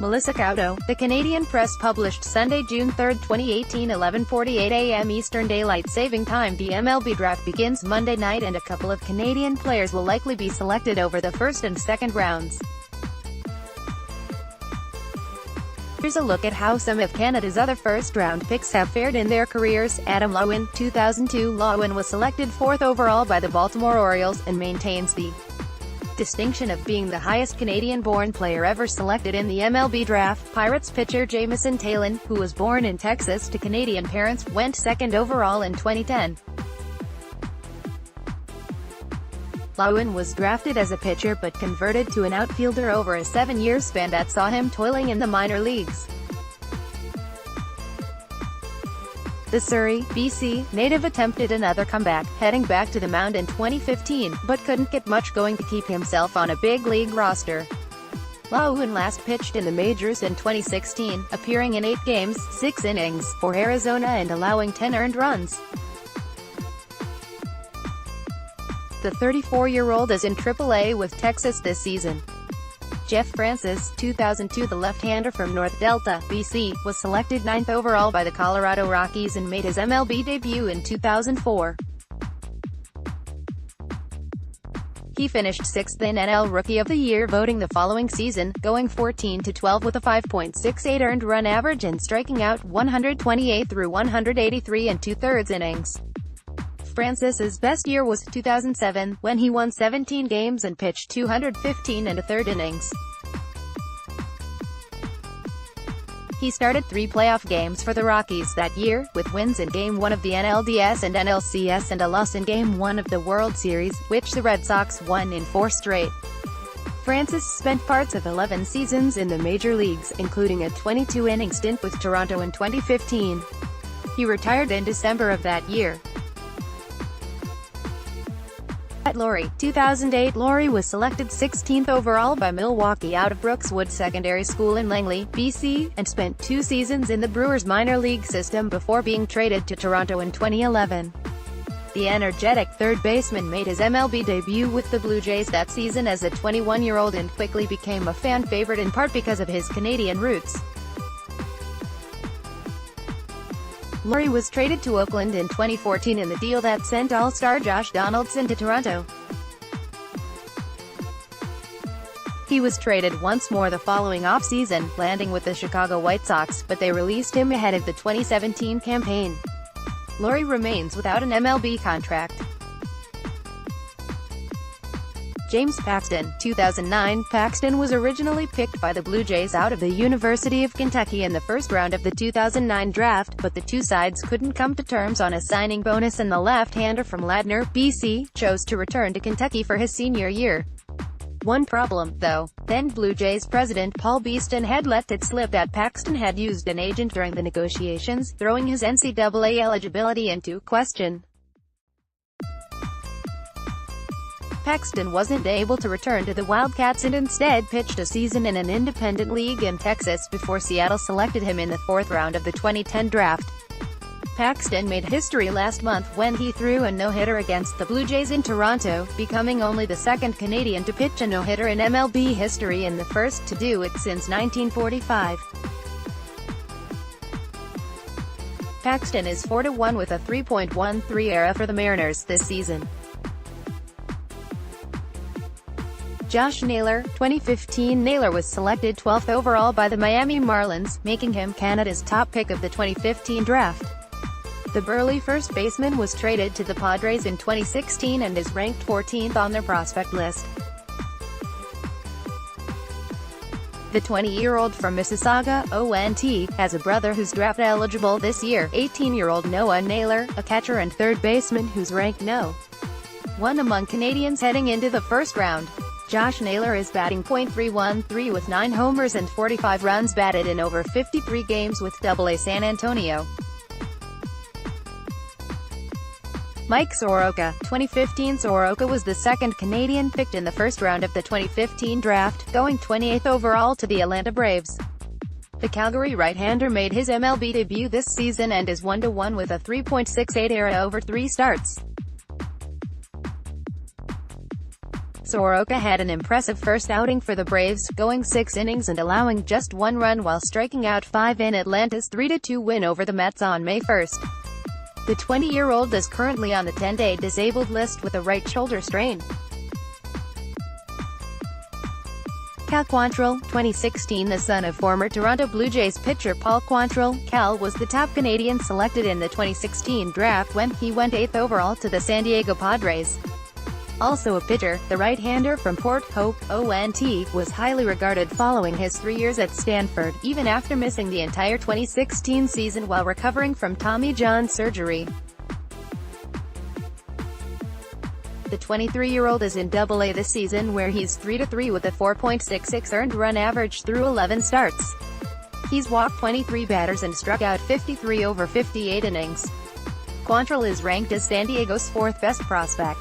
Melissa Couto. The Canadian Press published Sunday, June 3, 2018, 11:48 a.m. Eastern Daylight Saving Time. The MLB draft begins Monday night and a couple of Canadian players will likely be selected over the first and second rounds. Here's a look at how some of Canada's other first-round picks have fared in their careers. Adam Loewen, 2002. Loewen was selected 4th overall by the Baltimore Orioles, and maintains the distinction of being the highest Canadian-born player ever selected in the MLB draft. Pirates pitcher Jameson T, who was born in Texas to Canadian parents, went 2nd overall in 2010. Loewen was drafted as a pitcher but converted to an outfielder over a 7-year span that saw him toiling in the minor leagues. The Surrey, BC, native attempted another comeback, heading back to the mound in 2015, but couldn't get much going to keep himself on a big league roster. Loewen last pitched in the majors in 2016, appearing in 8 games, 6 innings, for Arizona and allowing 10 earned runs. The 34-year-old is in AAA with Texas this season. Jeff Francis, 2002. The left-hander from North Delta, BC, was selected 9th overall by the Colorado Rockies and made his MLB debut in 2004. He finished 6th in NL Rookie of the Year voting the following season, going 14-12 with a 5.68 earned run average and striking out 128 through 183 and 2/3 innings. Francis's best year was 2007, when he won 17 games and pitched 215 1/3 innings. He started 3 playoff games for the Rockies that year, with wins in Game 1 of the NLDS and NLCS and a loss in Game 1 of the World Series, which the Red Sox won in 4 straight. Francis spent parts of 11 seasons in the major leagues, including a 22-inning stint with Toronto in 2015. He retired in December of that year. Laurie, 2008. Laurie was selected 16th overall by Milwaukee out of Brookswood Secondary School in Langley, BC, and spent 2 seasons in the Brewers minor league system before being traded to Toronto in 2011. The energetic third baseman made his MLB debut with the Blue Jays that season as a 21-year-old and quickly became a fan favorite in part because of his Canadian roots. Laurie was traded to Oakland in 2014 in the deal that sent All-Star Josh Donaldson to Toronto. He was traded once more the following off-season, landing with the Chicago White Sox, but they released him ahead of the 2017 campaign. Laurie remains without an MLB contract. James Paxton, 2009. Paxton was originally picked by the Blue Jays out of the University of Kentucky in the first round of the 2009 draft, but the two sides couldn't come to terms on a signing bonus and the left-hander from Ladner, BC, chose to return to Kentucky for his senior year. One problem, though. Then Blue Jays president Paul Beeston had let it slip that Paxton had used an agent during the negotiations, throwing his NCAA eligibility into question. Paxton wasn't able to return to the Wildcats and instead pitched a season in an independent league in Texas before Seattle selected him in the 4th round of the 2010 draft. Paxton made history last month when he threw a no-hitter against the Blue Jays in Toronto, becoming only the 2nd Canadian to pitch a no-hitter in MLB history and the first to do it since 1945. Paxton is 4-1 with a 3.13 ERA for the Mariners this season. Josh Naylor, 2015. Naylor was selected 12th overall by the Miami Marlins, making him Canada's top pick of the 2015 draft. The burly first baseman was traded to the Padres in 2016 and is ranked 14th on their prospect list. The 20-year-old from Mississauga, ONT, has a brother who's draft eligible this year, 18-year-old Noah Naylor, a catcher and third baseman who's ranked No. 1 among Canadians heading into the first round. Josh Naylor is batting .313 with 9 homers and 45 runs batted in over 53 games with AA San Antonio. Mike Soroka, 2015. Soroka was the 2nd Canadian picked in the first round of the 2015 draft, going 28th overall to the Atlanta Braves. The Calgary right-hander made his MLB debut this season and is 1-1 with a 3.68 ERA over 3 starts. Soroka had an impressive first outing for the Braves, going 6 innings and allowing just 1 run while striking out 5 in Atlanta's 3-2 win over the Mets on May 1. The 20-year-old is currently on the 10-day disabled list with a right shoulder strain. Cal Quantrill, 2016. The son of former Toronto Blue Jays pitcher Paul Quantrill, Cal was the top Canadian selected in the 2016 draft when he went 8th overall to the San Diego Padres. Also a pitcher, the right-hander from Port Hope, Loewen, was highly regarded following his 3 years at Stanford, even after missing the entire 2016 season while recovering from Tommy John surgery. The 23-year-old is in Double-A this season where he's 3-3 with a 4.66 earned run average through 11 starts. He's walked 23 batters and struck out 53 over 58 innings. Quantrill is ranked as San Diego's 4th best prospect.